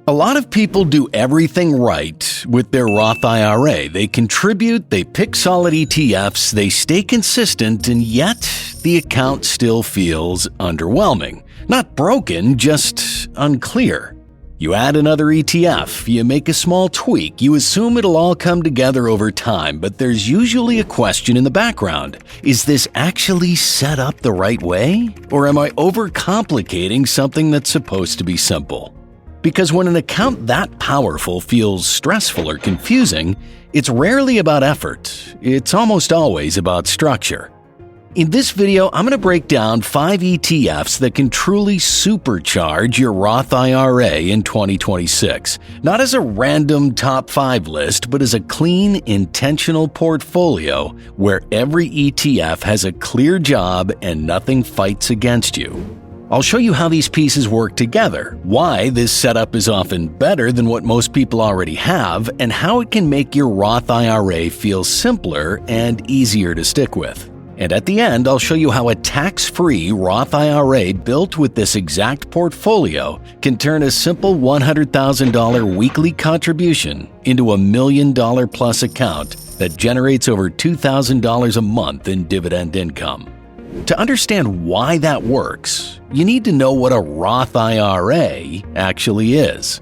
A lot of people do everything right with their Roth IRA. They contribute, they pick solid ETFs, they stay consistent, and yet the account still feels underwhelming. Not broken, just unclear. You add another ETF, you make a small tweak, you assume it'll all come together over time, but there's usually a question in the background. Is this actually set up the right way? Or am I overcomplicating something that's supposed to be simple? Because when an account that powerful feels stressful or confusing, it's rarely about effort. It's almost always about structure. In this video, I'm going to break down 5 ETFs that can truly supercharge your Roth IRA in 2026. Not as a random top 5 list, but as a clean, intentional portfolio where every ETF has a clear job and nothing fights against you. I'll show you how these pieces work together, why this setup is often better than what most people already have, and how it can make your Roth IRA feel simpler and easier to stick with. And at the end, I'll show you how a tax-free Roth IRA built with this exact portfolio can turn a simple $100,000 weekly contribution into $1 million plus account that generates over $2,000 a month in dividend income. To understand why that works, you need to know what a Roth IRA actually is.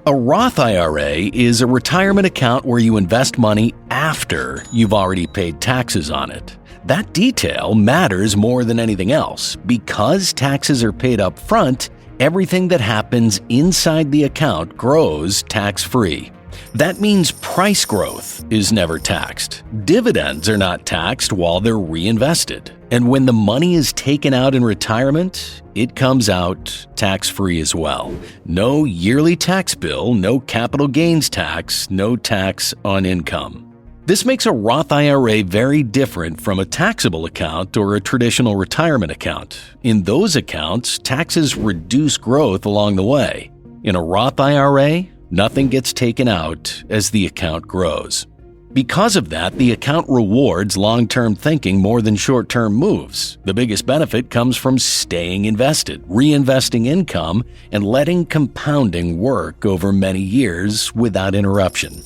A Roth IRA is a retirement account where you invest money after you've already paid taxes on it. That detail matters more than anything else. Because taxes are paid up front, everything that happens inside the account grows tax-free. That means price growth is never taxed. Dividends are not taxed while they're reinvested. And when the money is taken out in retirement, it comes out tax-free as well. No yearly tax bill, no capital gains tax, no tax on income. This makes a Roth IRA very different from a taxable account or a traditional retirement account. In those accounts, taxes reduce growth along the way. In a Roth IRA, nothing gets taken out as the account grows. Because of that, the account rewards long-term thinking more than short-term moves. The biggest benefit comes from staying invested, reinvesting income, and letting compounding work over many years without interruption.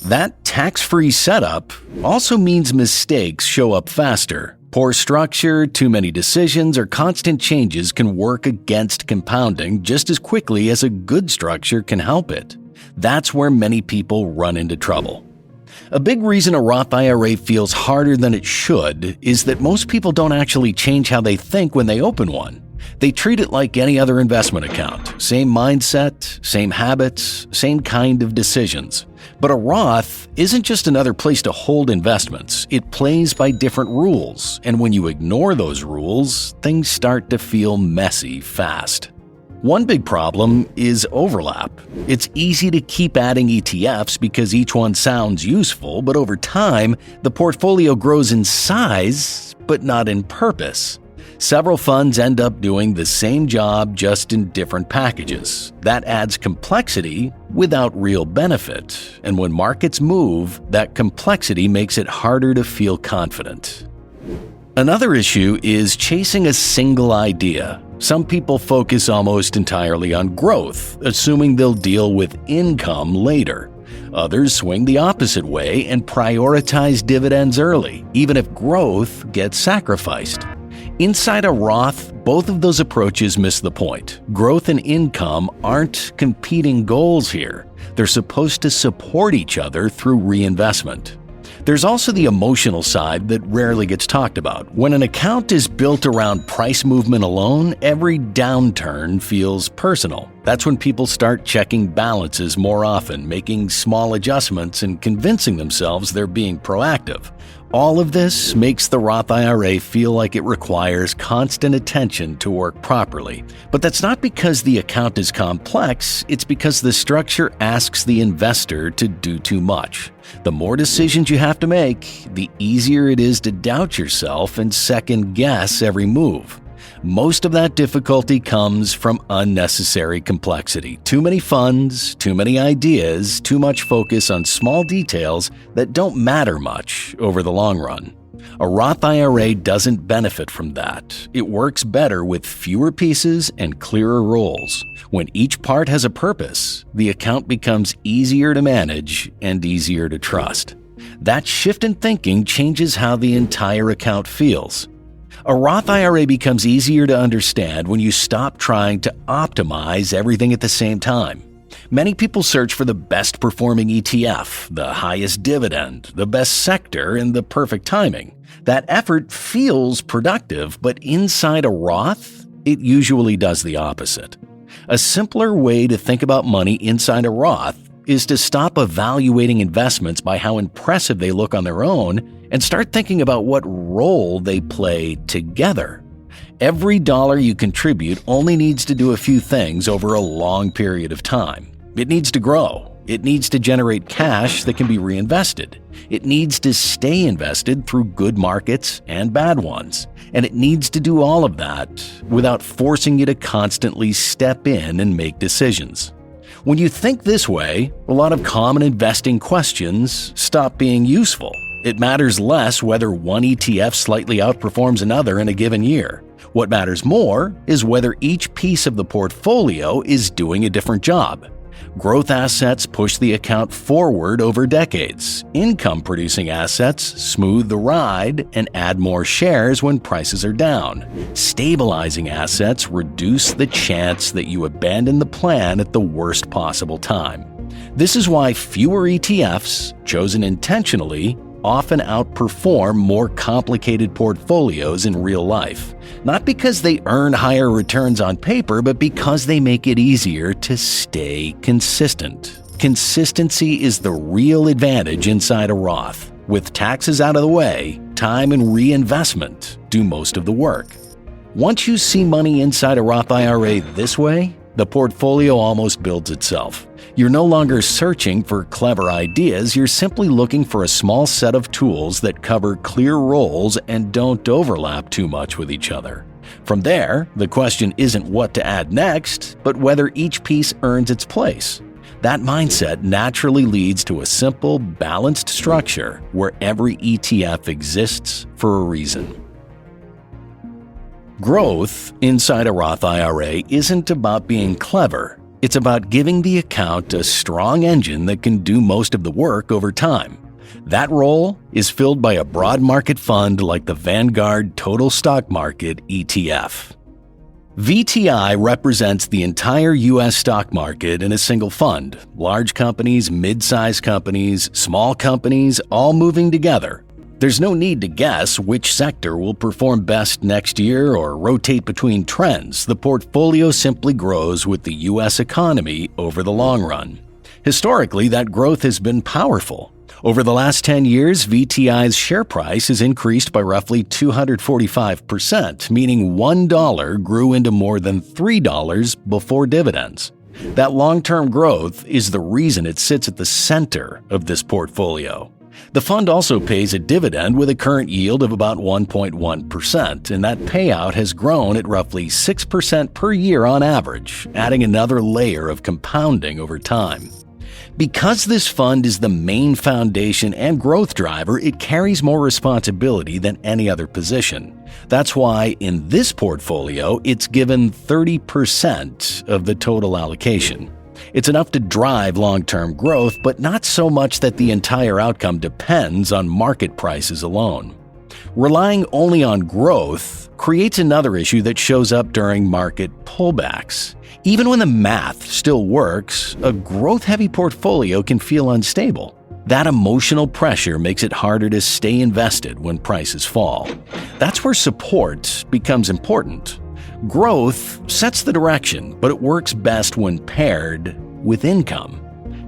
That tax-free setup also means mistakes show up faster. Poor structure, too many decisions, or constant changes can work against compounding just as quickly as a good structure can help it. That's where many people run into trouble. A big reason a Roth IRA feels harder than it should is that most people don't actually change how they think when they open one. They treat it like any other investment account. Same mindset, same habits, same kind of decisions. But a Roth isn't just another place to hold investments. It plays by different rules, and when you ignore those rules, things start to feel messy fast. One big problem is overlap. It's easy to keep adding ETFs because each one sounds useful, but over time, the portfolio grows in size, but not in purpose. Several funds end up doing the same job just in different packages. That adds complexity without real benefit, and when markets move, that complexity makes it harder to feel confident. Another issue is chasing a single idea. Some people focus almost entirely on growth, assuming they'll deal with income later. Others swing the opposite way and prioritize dividends early, even if growth gets sacrificed. Inside a Roth, both of those approaches miss the point. Growth and income aren't competing goals here. They're supposed to support each other through reinvestment. There's also the emotional side that rarely gets talked about. When an account is built around price movement alone, every downturn feels personal. That's when people start checking balances more often, making small adjustments, and convincing themselves they're being proactive. All of this makes the Roth IRA feel like it requires constant attention to work properly. But that's not because the account is complex, it's because the structure asks the investor to do too much. The more decisions you have to make, the easier it is to doubt yourself and second-guess every move. Most of that difficulty comes from unnecessary complexity. Too many funds, too many ideas, too much focus on small details that don't matter much over the long run. A Roth IRA doesn't benefit from that. It works better with fewer pieces and clearer roles. When each part has a purpose, the account becomes easier to manage and easier to trust. That shift in thinking changes how the entire account feels. A Roth IRA becomes easier to understand when you stop trying to optimize everything at the same time. Many people search for the best performing ETF, the highest dividend, the best sector, and the perfect timing. That effort feels productive, but inside a Roth, it usually does the opposite. A simpler way to think about money inside a Roth is to stop evaluating investments by how impressive they look on their own and start thinking about what role they play together. Every dollar you contribute only needs to do a few things over a long period of time. It needs to grow. It needs to generate cash that can be reinvested. It needs to stay invested through good markets and bad ones. And it needs to do all of that without forcing you to constantly step in and make decisions. When you think this way, a lot of common investing questions stop being useful. It matters less whether one ETF slightly outperforms another in a given year. What matters more is whether each piece of the portfolio is doing a different job. Growth assets push the account forward over decades. Income-producing assets smooth the ride and add more shares when prices are down. Stabilizing assets reduce the chance that you abandon the plan at the worst possible time. This is why fewer ETFs, chosen intentionally, often outperform more complicated portfolios in real life. Not because they earn higher returns on paper, but because they make it easier to stay consistent. Consistency is the real advantage inside a Roth. With taxes out of the way, time and reinvestment do most of the work. Once you see money inside a Roth IRA this way, the portfolio almost builds itself. You're no longer searching for clever ideas, you're simply looking for a small set of tools that cover clear roles and don't overlap too much with each other. From there, the question isn't what to add next, but whether each piece earns its place. That mindset naturally leads to a simple, balanced structure where every ETF exists for a reason. Growth inside a Roth IRA isn't about being clever. It's about giving the account a strong engine that can do most of the work over time. That role is filled by a broad market fund like the Vanguard Total Stock Market ETF. VTI represents the entire U.S. stock market in a single fund. Large companies, mid-sized companies, small companies, all moving together. There's no need to guess which sector will perform best next year or rotate between trends. The portfolio simply grows with the U.S. economy over the long run. Historically, that growth has been powerful. Over the last 10 years, VTI's share price has increased by roughly 245%, meaning $1 grew into more than $3 before dividends. That long-term growth is the reason it sits at the center of this portfolio. The fund also pays a dividend with a current yield of about 1.1%, and that payout has grown at roughly 6% per year on average, adding another layer of compounding over time. Because this fund is the main foundation and growth driver, it carries more responsibility than any other position. That's why in this portfolio, it's given 30% of the total allocation. It's enough to drive long-term growth, but not so much that the entire outcome depends on market prices alone. Relying only on growth creates another issue that shows up during market pullbacks. Even when the math still works, a growth-heavy portfolio can feel unstable. That emotional pressure makes it harder to stay invested when prices fall. That's where support becomes important. Growth sets the direction, but it works best when paired with income.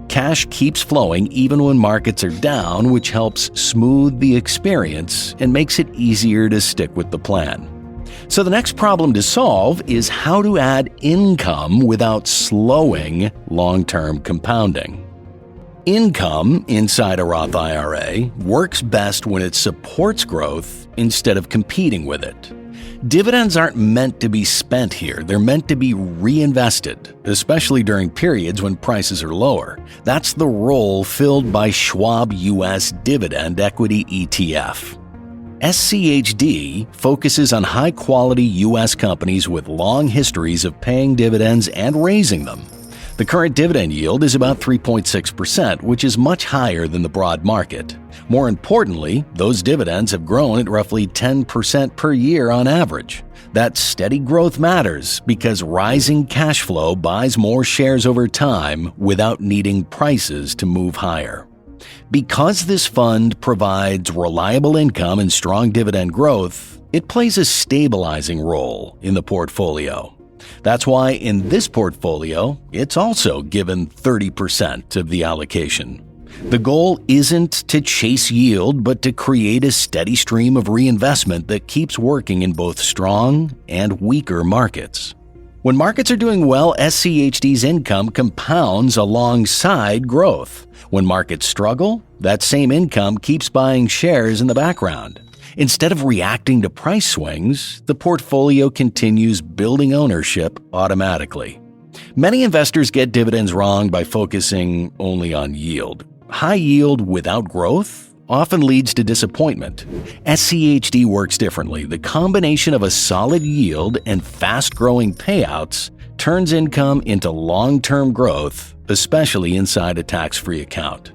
Cash keeps flowing even when markets are down, which helps smooth the experience and makes it easier to stick with the plan. So the next problem to solve is how to add income without slowing long-term compounding. Income inside a Roth IRA works best when it supports growth instead of competing with it. Dividends aren't meant to be spent here, they're meant to be reinvested, especially during periods when prices are lower. That's the role filled by Schwab US Dividend Equity ETF. SCHD focuses on high-quality U.S. companies with long histories of paying dividends and raising them. The current dividend yield is about 3.6%, which is much higher than the broad market. More importantly, those dividends have grown at roughly 10% per year on average. That steady growth matters because rising cash flow buys more shares over time without needing prices to move higher. Because this fund provides reliable income and strong dividend growth, it plays a stabilizing role in the portfolio. That's why in this portfolio, it's also given 30% of the allocation. The goal isn't to chase yield, but to create a steady stream of reinvestment that keeps working in both strong and weaker markets. When markets are doing well, SCHD's income compounds alongside growth. When markets struggle, that same income keeps buying shares in the background. Instead of reacting to price swings, the portfolio continues building ownership automatically. Many investors get dividends wrong by focusing only on yield. High yield without growth often leads to disappointment. SCHD works differently. The combination of a solid yield and fast-growing payouts turns income into long-term growth, especially inside a tax-free account.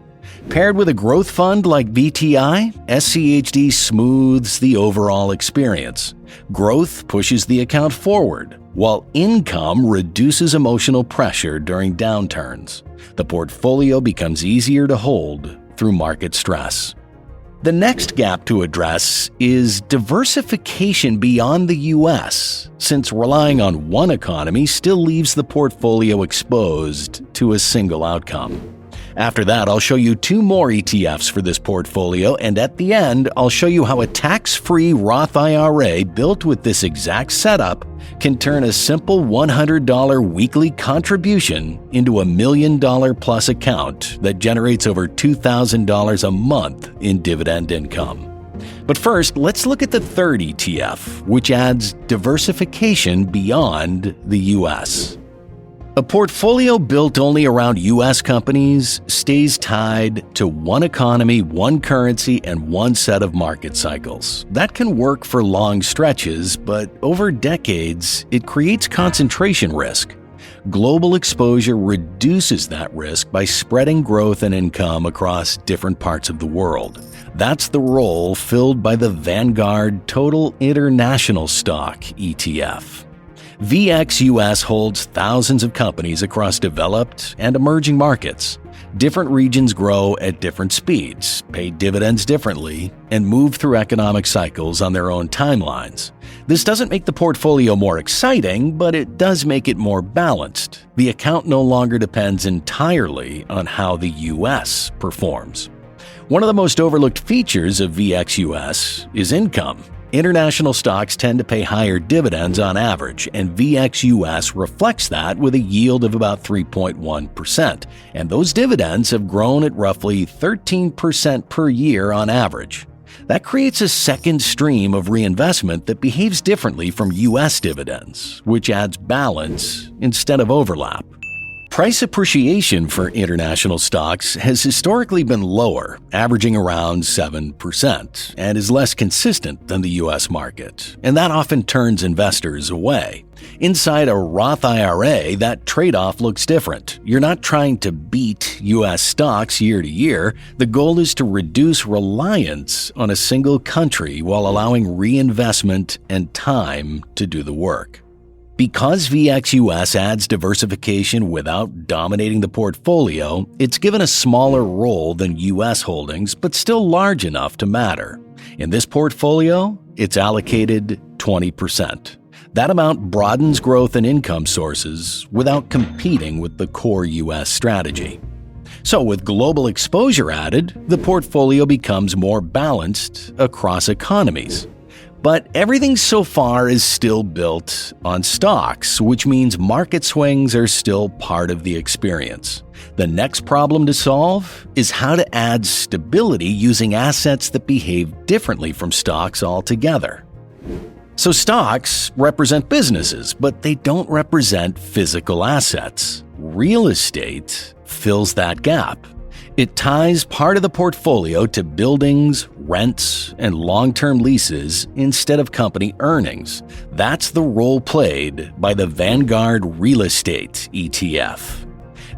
Paired with a growth fund like VTI, SCHD smooths the overall experience. Growth pushes the account forward, while income reduces emotional pressure during downturns. The portfolio becomes easier to hold through market stress. The next gap to address is diversification beyond the U.S., since relying on one economy still leaves the portfolio exposed to a single outcome. After that, I'll show you 2 more ETFs for this portfolio, and at the end, I'll show you how a tax-free Roth IRA built with this exact setup can turn a simple $100 weekly contribution into a $1 million-plus account that generates over $2,000 a month in dividend income. But first, let's look at the third ETF, which adds diversification beyond the U.S. A portfolio built only around U.S. companies stays tied to one economy, one currency, and one set of market cycles. That can work for long stretches, but over decades, it creates concentration risk. Global exposure reduces that risk by spreading growth and income across different parts of the world. That's the role filled by the Vanguard Total International Stock ETF. VXUS holds thousands of companies across developed and emerging markets. Different regions grow at different speeds, pay dividends differently, and move through economic cycles on their own timelines. This doesn't make the portfolio more exciting, but it does make it more balanced. The account no longer depends entirely on how the U.S. performs. One of the most overlooked features of VXUS is income. International stocks tend to pay higher dividends on average, and VXUS reflects that with a yield of about 3.1%, and those dividends have grown at roughly 13% per year on average. That creates a second stream of reinvestment that behaves differently from U.S. dividends, which adds balance instead of overlap. Price appreciation for international stocks has historically been lower, averaging around 7%, and is less consistent than the U.S. market, and that often turns investors away. Inside a Roth IRA, that trade-off looks different. You're not trying to beat U.S. stocks year to year. The goal is to reduce reliance on a single country while allowing reinvestment and time to do the work. Because VXUS adds diversification without dominating the portfolio, it's given a smaller role than U.S. holdings, but still large enough to matter. In this portfolio, it's allocated 20%. That amount broadens growth and income sources without competing with the core U.S. strategy. So with global exposure added, the portfolio becomes more balanced across economies. But everything so far is still built on stocks, which means market swings are still part of the experience. The next problem to solve is how to add stability using assets that behave differently from stocks altogether. So stocks represent businesses, but they don't represent physical assets. Real estate fills that gap. It ties part of the portfolio to buildings, rents, and long-term leases instead of company earnings. That's the role played by the Vanguard Real Estate ETF.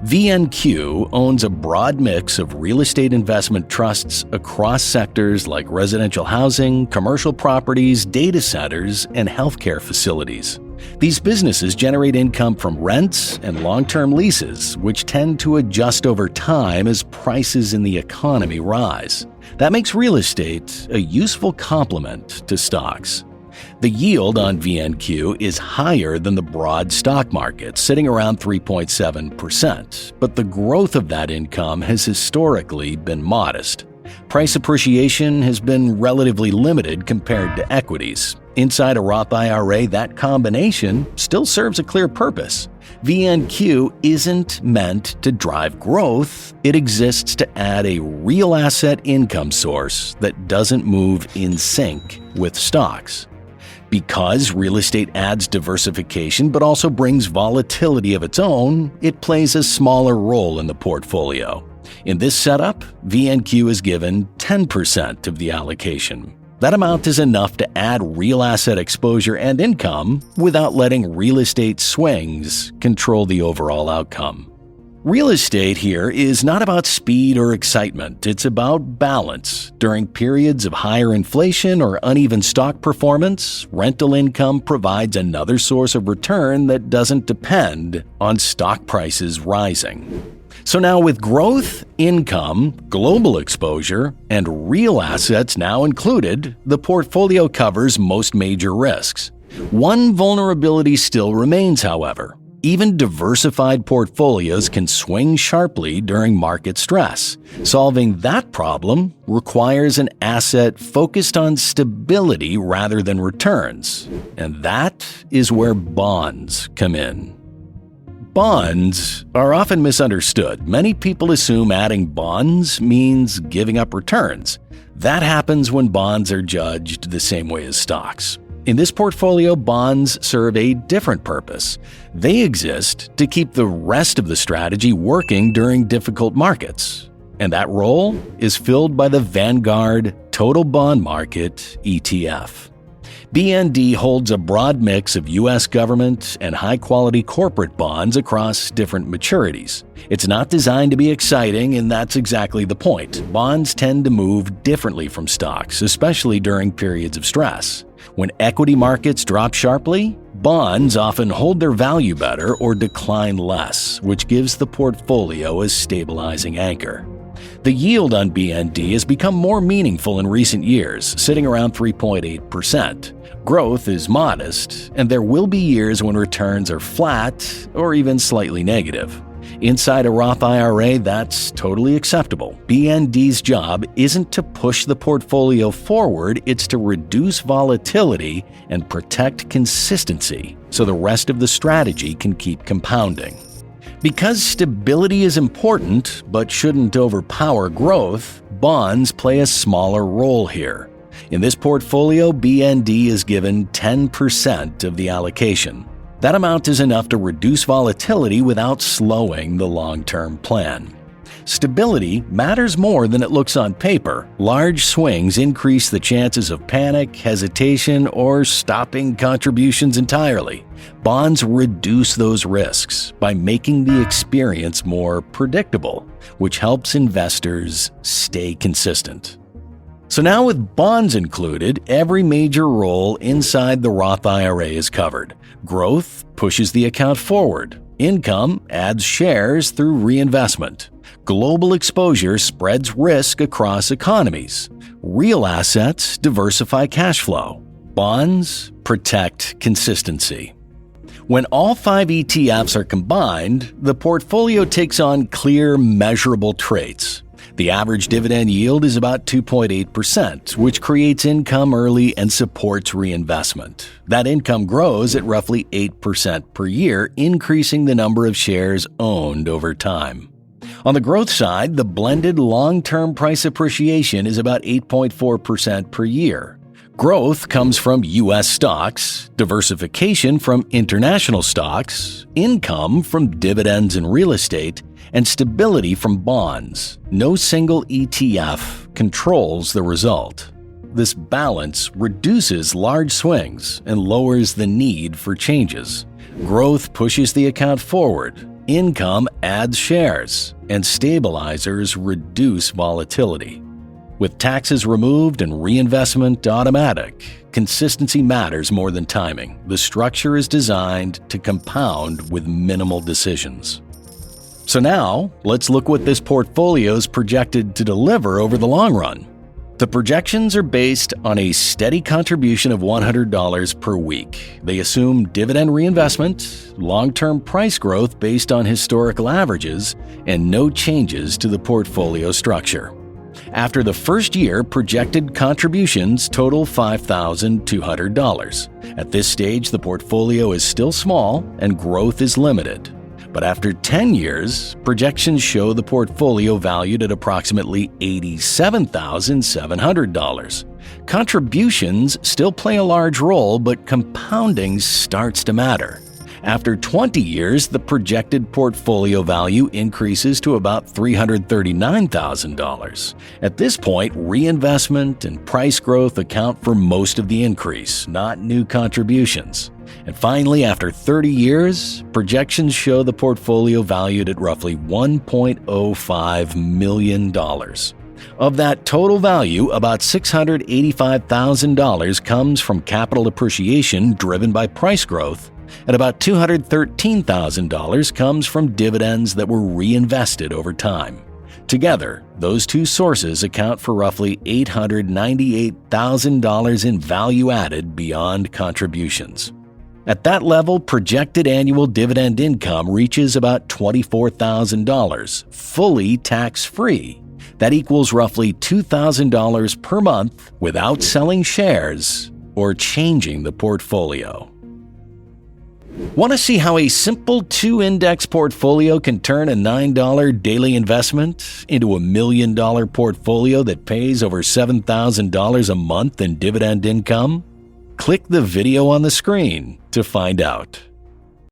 VNQ owns a broad mix of real estate investment trusts across sectors like residential housing, commercial properties, data centers, and healthcare facilities. These businesses generate income from rents and long-term leases, which tend to adjust over time as prices in the economy rise. That makes real estate a useful complement to stocks. The yield on VNQ is higher than the broad stock market, sitting around 3.7%, but the growth of that income has historically been modest. Price appreciation has been relatively limited compared to equities. Inside a Roth IRA, that combination still serves a clear purpose. VNQ isn't meant to drive growth. It exists to add a real asset income source that doesn't move in sync with stocks. Because real estate adds diversification but also brings volatility of its own, it plays a smaller role in the portfolio. In this setup, VNQ is given 10% of the allocation. That amount is enough to add real asset exposure and income without letting real estate swings control the overall outcome. Real estate here is not about speed or excitement. It's about balance. During periods of higher inflation or uneven stock performance, rental income provides another source of return that doesn't depend on stock prices rising. So now with growth, income, global exposure, and real assets now included, the portfolio covers most major risks. One vulnerability still remains, however. Even diversified portfolios can swing sharply during market stress. Solving that problem requires an asset focused on stability rather than returns. And that is where bonds come in. Bonds are often misunderstood. Many people assume adding bonds means giving up returns. That happens when bonds are judged the same way as stocks. In this portfolio, bonds serve a different purpose. They exist to keep the rest of the strategy working during difficult markets. And that role is filled by the Vanguard Total Bond Market ETF. BND holds a broad mix of U.S. government and high-quality corporate bonds across different maturities. It's not designed to be exciting, and that's exactly the point. Bonds tend to move differently from stocks, especially during periods of stress. When equity markets drop sharply, bonds often hold their value better or decline less, which gives the portfolio a stabilizing anchor. The yield on BND has become more meaningful in recent years, sitting around 3.8%. Growth is modest, and there will be years when returns are flat or even slightly negative. Inside a Roth IRA, that's totally acceptable. BND's job isn't to push the portfolio forward, it's to reduce volatility and protect consistency so the rest of the strategy can keep compounding. Because stability is important but shouldn't overpower growth, bonds play a smaller role here. In this portfolio, BND is given 10% of the allocation. That amount is enough to reduce volatility without slowing the long-term plan. Stability matters more than it looks on paper. Large swings increase the chances of panic, hesitation, or stopping contributions entirely. Bonds reduce those risks by making the experience more predictable, which helps investors stay consistent. So now with bonds included, every major role inside the Roth IRA is covered. Growth pushes the account forward. Income adds shares through reinvestment. Global exposure spreads risk across economies. Real assets diversify cash flow. Bonds protect consistency. When all 5 ETFs are combined, the portfolio takes on clear, measurable traits. The average dividend yield is about 2.8%, which creates income early and supports reinvestment. That income grows at roughly 8% per year, increasing the number of shares owned over time. On the growth side, the blended long-term price appreciation is about 8.4% per year. Growth comes from U.S. stocks, diversification from international stocks, income from dividends and real estate, and stability from bonds. No single ETF controls the result. This balance reduces large swings and lowers the need for changes. Growth pushes the account forward, income adds shares, and stabilizers reduce volatility. With taxes removed and reinvestment automatic, consistency matters more than timing. The structure is designed to compound with minimal decisions. So now, let's look what this portfolio is projected to deliver over the long run. The projections are based on a steady contribution of $100 per week. They assume dividend reinvestment, long-term price growth based on historical averages, and no changes to the portfolio structure. After the first year, projected contributions total $5,200. At this stage, the portfolio is still small and growth is limited. But after 10 years, projections show the portfolio valued at approximately $87,700. Contributions still play a large role, but compounding starts to matter. After 20 years, the projected portfolio value increases to about $339,000. At this point, reinvestment and price growth account for most of the increase, not new contributions. And finally, after 30 years, projections show the portfolio valued at roughly $1.05 million. Of that total value, about $685,000 comes from capital appreciation driven by price growth, and about $213,000 comes from dividends that were reinvested over time. Together, those two sources account for roughly $898,000 in value added beyond contributions. At that level, projected annual dividend income reaches about $24,000, fully tax-free. That equals roughly $2,000 per month without selling shares or changing the portfolio. Want to see how a simple 2-index portfolio can turn a $9 daily investment into a $1 million portfolio that pays over $7,000 a month in dividend income? Click the video on the screen to find out.